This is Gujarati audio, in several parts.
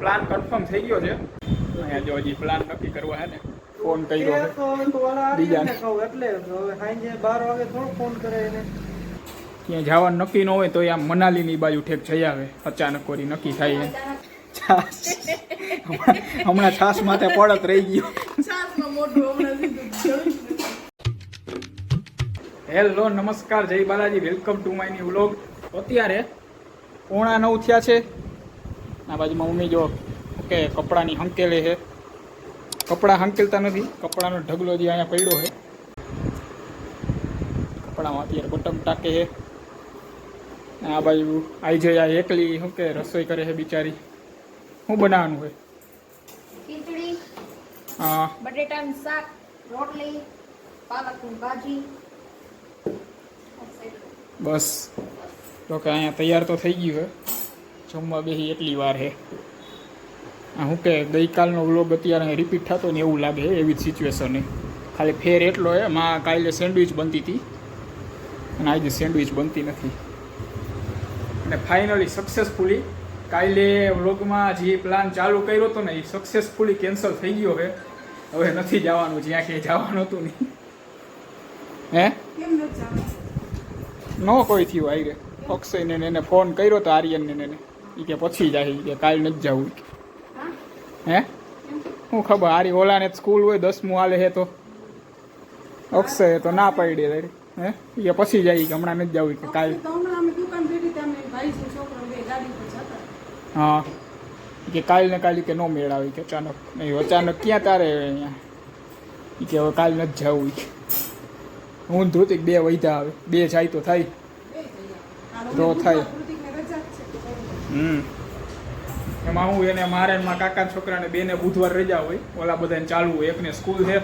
પ્લાન કન્ફર્મ થઈ ગયો છે. અહીંયા જો હજી પ્લાન નક્કી કરવા હે ને ફોન કર્યો છે બીજાને એટલે હવે સાંજે 12 વાગે થોડો ફોન કરે એને. ત્યાં જવાનું નક્કી ન હોય તો આમ મનાલીની બાજુ ઠેક જઈ આવે. અચાનક કોરી નક્કી થાય છાસ હમણાં છાસ માથે પડત રહી ગયો. હેલો નમસ્કાર જય Balaji, welcome to my new vlog. અત્યારે 8:45 થયા છે. આ બાજુમાં મમ્મી જો કે કપડાની હંકેલે છે. કપડાં હંકેલતા નથી, કપડાનો ઢગલો જે અહીંયા પડ્યો છે. કપડામાં અત્યારે બટમ ટાકે છે. આ બાજુ આવી જાય આ એકલી શું કે રસોઈ કરે છે બિચારી. શું બનાવવાનું હોય? ખીચડી, હા, બટેટાનું શાક, રોટલી, પાલકની ભાજી. બસ તો કે અહીંયા તૈયાર તો થઈ ગયું છે. જમવા બેસી એટલી વાર છે. આ શું કે ગઈકાલનો વ્લોગ અત્યારે રિપીટ થતો ને એવું લાગે એવી જ સિચ્યુએશન. ખાલી ફેર એટલો હે, માં કાલે સેન્ડવિચ બનતી હતી અને આજે સેન્ડવિચ બનતી નથી. અને ફાઇનલી સક્સેસફુલી કાલે વ્લોગમાં જે પ્લાન ચાલુ કર્યો હતો ને એ સક્સેસફુલી કેન્સલ થઈ ગયો છે. હવે નથી જવાનું જ્યાં ક્યાંય જવાનું હતું નહીં. હે ન કોઈ થયું આઈ અક્ષયને એને ફોન કર્યો તો આર્યનને એને એ કે પછી જાય કે કાલ નથી જવું. હે શું ખબર, આરી ઓલાને સ્કૂલ હોય 10મું હાલે છે તો અક્ષય તો ના પાડી દે. હે એ પછી જાય કે હમણાં નથી જવું કે કાલ. હા કે કાલ ને કાલે કે ન મેળ આવી કે અચાનક નહીં. અચાનક ક્યાં તારે અહીંયા કે હવે કાલ નથી જવું. હું ધ્રુતિક 2 વૈધા આવે, 2 જાય તો થાય તો થાય. એમાં હું એને મારે મારા કાકા છોકરાને 2ને બુધવાર રજા હોય, ઓલા બધાને ચાલુ હોય. એકને સ્કૂલ છે,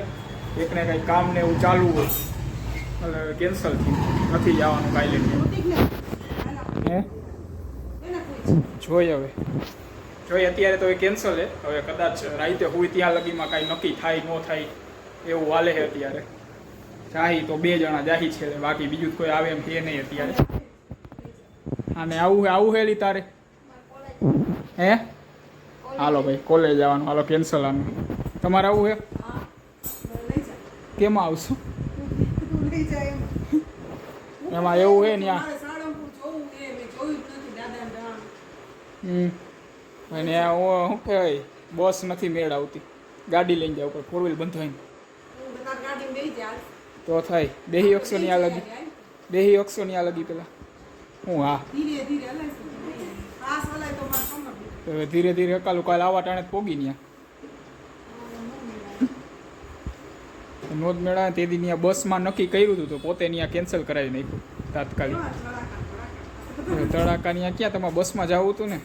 એકને કંઈ કામ ને એવું ચાલુ હોય એટલે કેન્સલ થયું, નથી જવાનું કાલે. હે જોઈએ હવે જોઈએ અત્યારે તો એ કેન્સલ છે. હવે કદાચ રાતે હોય ત્યાં લગીમાં કાંઈ નક્કી થાય ન થાય એવું વાલે છે અત્યારે. જાહી તો 2 જણા જાહી છે, બાકી બીજું કોઈ આવે એમ છે નહીં અત્યારે. અને આવું હેલી તારે? હે હાલો ભાઈ કોલેજ જવાનું, હાલો કેન્સલ આનું. તમારે આવું હે? કેમાં આવશું? એમાં એવું હે ને અને શું કહેવાય બસ નથી મેળ આવતી, ગાડી લઈને જાવ પર 4 વ્હીલ બંધ હોય તો થાય. દેહી અક્ષોની આ લગી, દેહી અક્ષોની આ લગી પેલા હું. હા ધીરે ધીરે હકાલું. કાલ આવા ટાણે પોગી ત્યાં નોંધ મેળા તે દી ત્યાં બસમાં નક્કી કર્યું હતું તો પોતે ત્યાં કેન્સલ કરાવી નાખ્યું તાત્કાલિક. તડાકા ત્યાં ક્યાં તમારે બસમાં જવું હતું ને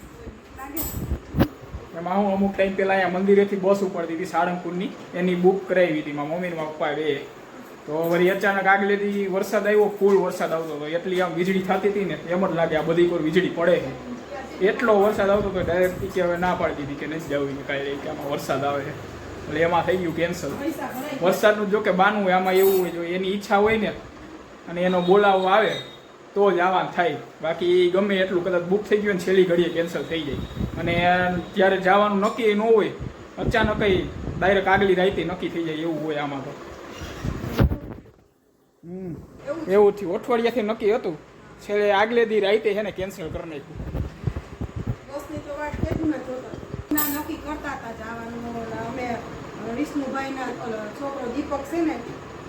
એમાં હું અમુક ટાઈમ પહેલાં અહીંયા મંદિરેથી બસ ઉપડતી હતી સાળંગપુરની, એની બુક કરાવી હતી મારા મમ્મીને મારા પપ્પા 2. તો વળી અચાનક આગલેથી વરસાદ આવ્યો, ફૂલ વરસાદ આવતો હતો. એટલી આમ વીજળી થતી હતી ને એમ જ લાગે આ બધી કોઈ વીજળી પડે છે. એટલો વરસાદ આવતો હતો ડાયરેક્ટ કે હવે ના પાડી દીધી કે નથી જવું કે કાંઈ કે આમાં વરસાદ આવે છે એટલે એમાં થઈ ગયું કેન્સલ. વરસાદનું જો કે બાનું હોય, આમાં એવું હોય જો એની ઈચ્છા હોય ને અને એનો બોલાવો આવે તો જ આવવાનું થાય. બાકી ગમે એટલું કદાચ બુક થઈ ગયું ને છેલ્લી ઘડીએ કેન્સલ થઈ જાય. અને જ્યારે જવાનું નક્કી ન હોય અચાનક ડાયરેક્ટ આગલી રાતે નક્કી થઈ જાય એવું હોય આમાં તો. એવું થયું, અઠવાડિયાથી નક્કી હતું, છેલ્લે આગલે દી રાતે છે ને કેન્સલ કરી નાખ્યું. નક્કી કરતા હતા જવાનું. અમે વિષ્ણુભાઈના છોકરો દીપક છે ને,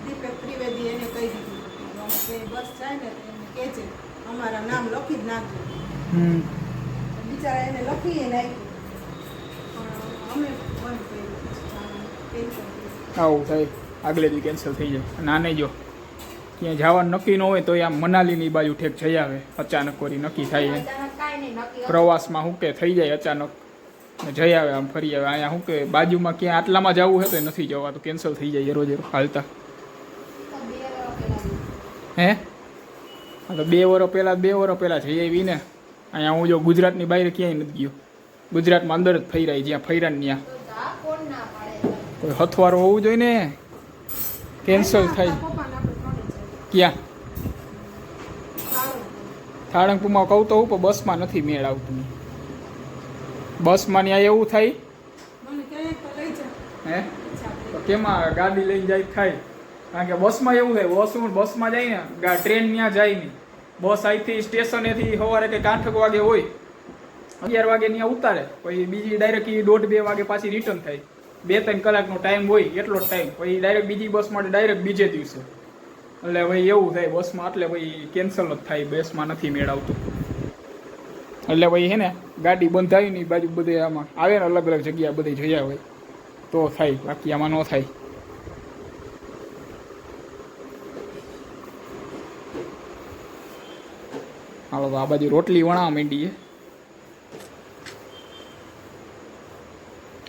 દીપક ત્રિવેદી, એને કહી દીધું કે બસ જાય ને એને કહેજે અમારા નામ લખી જ નાખજો. બિચારા એને લખી નાખ્યું અમે બંધ કર્યું. આવું થાય, આગલે દી કેન્સલ થઈ જાય. અને આને જો ક્યાંય જવાનું નક્કી ન હોય તો આમ મનાલીની બાજુ ઠેક જઈ આવે. અચાનક કોરી નક્કી થાય પ્રવાસમાં શું કે થઈ જાય અચાનક જઈ આવે, આમ ફરી આવે. અહીંયા શું કે બાજુમાં ક્યાં આટલામાં જવું હોય તો નથી જવાતું, કેન્સલ થઈ જાય રોજ હાલતા. હે હા તો 2 વર્ષ પહેલાં જઈ આવી ને. અહીંયા હું જો ગુજરાતની બહાર ક્યાંય નથી ગયો, ગુજરાતમાં અંદર જ ફર્યા જ્યાં ફર્યા ને ત્યાં. કોઈ હથવારો હોવું જોઈએ ને, કેન્સલ થાય. ક્યાં સાળંગપુરમાં કહું તો હું પણ બસમાં નથી મેળ આવતું. બસમાં ત્યાં એવું થાય મને ક્યાંય તો લઈ જા હે ઈચ્છા તો થઈ. કેમાં ગાડી લઈને જાય થાય કારણ કે બસમાં એવું થાય બસમાં જાય ને ટ્રેન ત્યાં જાય નહીં બસ અહીંથી સ્ટેશનેથી સવારે કંઈક 8 વાગે હોય 11 વાગે ત્યાં ઉતારે પછી બીજી ડાયરેક્ટ 1:30-2 વાગે પાછી રિટર્ન થાય 2-3 કલાકનો ટાઈમ હોય એટલો જ ટાઈમ પછી ડાયરેક્ટ બીજી બસ માટે ડાયરેક્ટ બીજે દિવસે એટલે ભાઈ એવું થાય બસમાં એટલે ભાઈ કેન્સલ જ થાય બસમાં નથી મેળ આવતું એટલે ભાઈ હે ને ગાડી બંધાવી ને બાજુ બધે આમાં આવે ને અલગ અલગ જગ્યા બધી જયા હોય તો થાય બાકી આમાં ન થાય હાલો તો આ બાજુ રોટલી વણાવા માંડીએ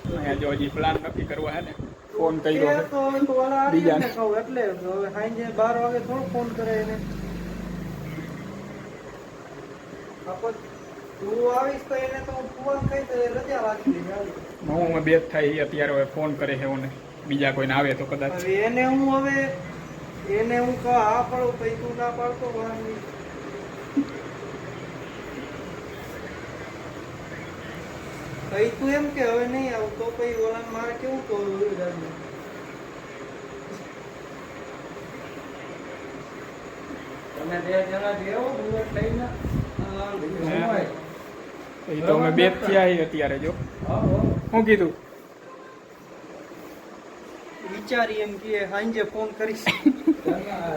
અહીંયા જો હજી પ્લાન નક્કી કરવા હે ને ફોન કર્યો એ છે તો હવે તો ઓલા બીજાને. આર્યનને કહું એટલે હવે સાંજે 12 વાગે થોડો ફોન કરે એને આપો તું આવીશ તો એને તો હું ફોન કહી દે રજા રાખી દે હું બે જ થાય એ અત્યારે હવે ફોન કરે છે ઓને બીજા કોઈને આવે તો કદાચ હવે એને હું કહું હા પાડું પછી તું ના પાડતો બહાર નહીં. પછી તું એમ કે હવે નહીં આવું તો પછી ઓલા મારે કેવું તો તમે 2 જણા જેવો બુલેટ લઈને એ તો અમે બે જ થયા છીએ અત્યારે જો શું કીધું વિચારી એમ કે સાંજે ફોન કરીશ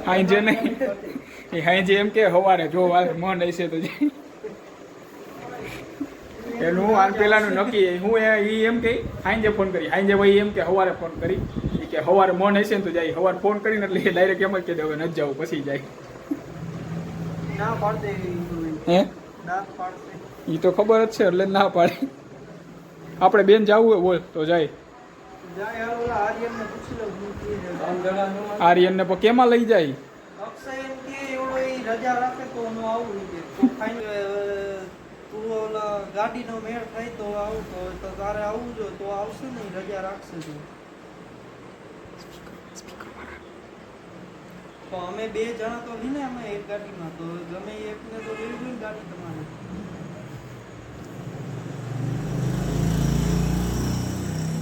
હાંજે નહીં એ હાંજે એમ કે સવારે જો મન હશે તો જાય એનું હાલ પેલાનું નક્કી હું ઈ એમ કે હાંજે ફોન કરી હાંજે ભાઈ એમ કે સવારે ફોન કરી ઈ કે સવારે મન હશે ને તો જાય સવારે ફોન કરીને એટલે ડાયરેક્ટ એમ જ કહી દે હવે નથી જવું પછી જાય ના પાડ દે હે ના પાડશે ઈ તો ખબર જ છે એટલે ના પાડે આપણે બેન જવું હોય બોલ તો જાય જાય હાલ ઓલા આર્યનને પૂછી લઉં હું કે આર્યનને પણ કેમાં લઈ જાય અક્ષય એમ કે એવડો ઈ રજા રાખે તો હું આવું ઈ કે તો ફાઈન તું ઓલા ગાડીનો મેળ થાય તો આવું તો તારે આવવું જોઈએ તો આવશે ને ઈ રજા રાખશે તું તો અમે 2 જણા તો હીને અમે એક ગાડીમાં તો ગમે ઈ એકને તો લેવી જોઈએ ને ગાડી તમારે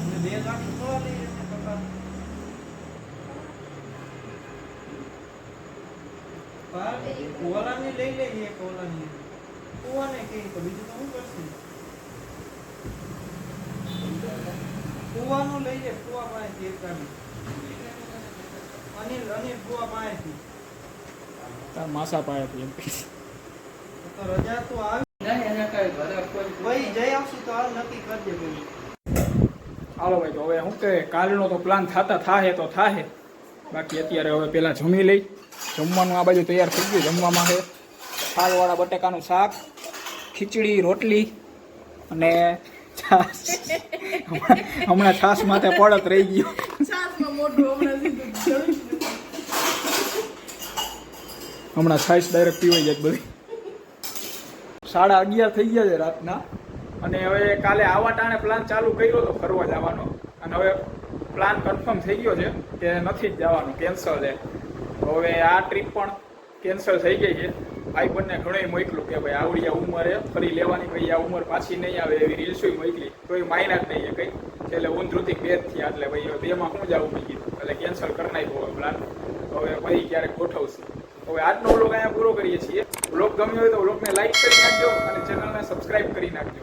અમે 2 ગાડી તો લઈએ છે પપ્પા ઓલાની લઈ લઈએ એક ઓલાની કુવાને કહી તો બીજું તો શું કરશે કુવાનું લઈ લે કુવા પાસેથી એક ગાડી અનિલ કુવા પાસેથી તાર માસા પાડે એમ તો રજા તો આવી ભાઈ જઈ આવશું તો હાલ નક્કી કરજે ભાઈ હાલો ભાઈ તો હવે શું કે કાલનો તો પ્લાન થાહે તો થાહે બાકી અત્યારે હવે પેલા જમી લઈ જમવાનું આ બાજુ તૈયાર થઈ ગયું જમવામાં છે છાલવાળા બટેકાનું શાક ખીચડી રોટલી અને છાશ હમણાં છાશ માથે પડત રહી ગયું છાશમાં મોઢું હમણાં સીધું જળું. હમણાં છાશ ડાયરેક્ટ પીવાઈ જાય બધી 11:30 થઈ ગયા છે રાતના અને હવે કાલે આવા ટાણે પ્લાન ચાલુ કર્યો તો ફરવા જવાનો અને હવે પ્લાન કન્ફર્મ થઈ ગયો છે કે નથી જ જવાનું કેન્સલ છે તો હવે આ ટ્રીપ પણ કેન્સલ થઈ ગઈ છે ભાઈ બંને ઘણું મોકલું કે ભાઈ આવડી આ ઉંમરે ફરી લેવાની ભાઈ આ ઉંમર પાછી નહીં આવે એવી રીલ્સો મોકલી તો એ માયના જ નહીં કંઈ એટલે ઊંધ્રુથી બે જ થયા એટલે ભાઈ હવે બેમાં શું જવું મેં કીધું એટલે કેન્સલ કરી નાખ્યો પ્લાન હવે ભાઈ ક્યારેક ગોઠવશું હવે આજનો વ્લોગ અહીંયા પૂરો કરીએ છીએ વ્લોગ ગમ્યો હોય તો વ્લોગને લાઈક કરી નાખજો અને ચેનલને સબસ્ક્રાઈબ કરી નાખજો